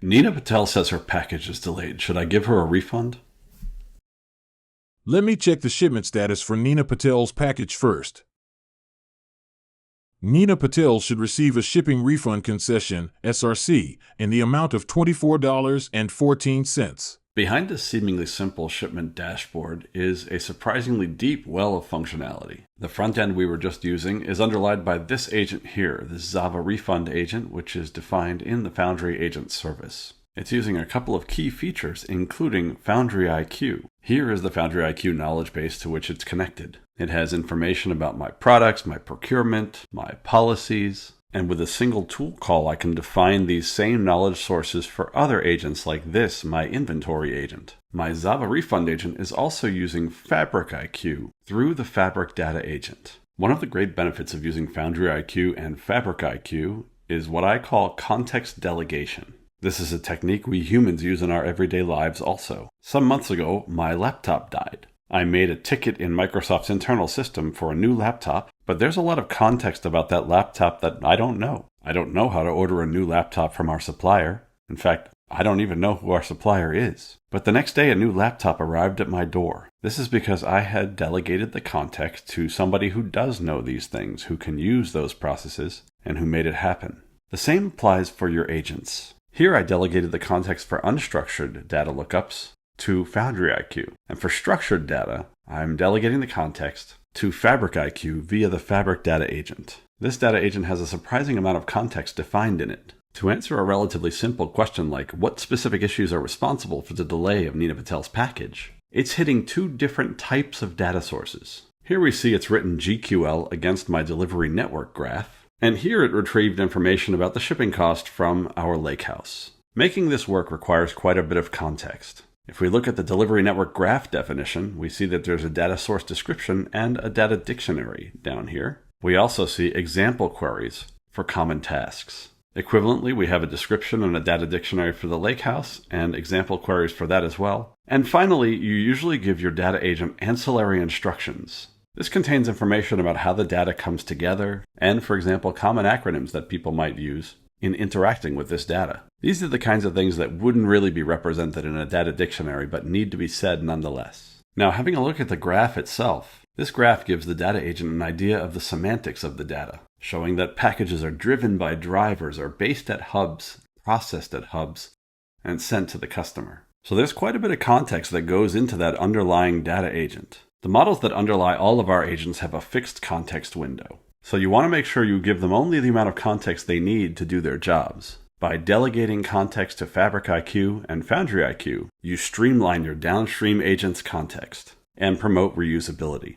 Nina Patel says her package is delayed. Should I give her a refund? Let me check the shipment status for Nina Patel's package first. Nina Patel should receive a shipping refund concession, SRC, in the amount of $24.14. Behind this seemingly simple shipment dashboard is a surprisingly deep well of functionality. The front end we were just using is underlined by this agent here, this Java refund agent, which is defined in the Foundry agent service. It's using a couple of key features, including FoundryIQ. Here is the FoundryIQ knowledge base to which it's connected. It has information about my products, my procurement, my policies, and with a single tool call, I can define these same knowledge sources for other agents like this, my inventory agent. My Java refund agent is also using FabricIQ through the Fabric data agent. One of the great benefits of using FoundryIQ and FabricIQ is what I call context delegation. This is a technique we humans use in our everyday lives also. Some months ago, my laptop died. I made a ticket in Microsoft's internal system for a new laptop, but there's a lot of context about that laptop that I don't know. I don't know how to order a new laptop from our supplier. In fact, I don't even know who our supplier is. But the next day, a new laptop arrived at my door. This is because I had delegated the context to somebody who does know these things, who can use those processes, and who made it happen. The same applies for your agents. Here I delegated the context for unstructured data lookups to FoundryIQ. And for structured data, I'm delegating the context to FabricIQ via the Fabric data agent. This data agent has a surprising amount of context defined in it. To answer a relatively simple question like what specific issues are responsible for the delay of Nina Patel's package, it's hitting two different types of data sources. Here we see it's written GQL against my delivery network graph, and here it retrieved information about the shipping cost from our lakehouse. Making this work requires quite a bit of context. If we look at the delivery network graph definition, we see that there's a data source description and a data dictionary down here. We also see example queries for common tasks. Equivalently, we have a description and a data dictionary for the lakehouse and example queries for that as well. And finally, you usually give your data agent ancillary instructions. This contains information about how the data comes together and, for example, common acronyms that people might use in interacting with this data. These are the kinds of things that wouldn't really be represented in a data dictionary but need to be said nonetheless. Now, having a look at the graph itself, this graph gives the data agent an idea of the semantics of the data, showing that packages are driven by drivers, are based at hubs, processed at hubs, and sent to the customer. So there's quite a bit of context that goes into that underlying data agent. The models that underlie all of our agents have a fixed context window. So you want to make sure you give them only the amount of context they need to do their jobs. By delegating context to FabricIQ and FoundryIQ, you streamline your downstream agent's context and promote reusability.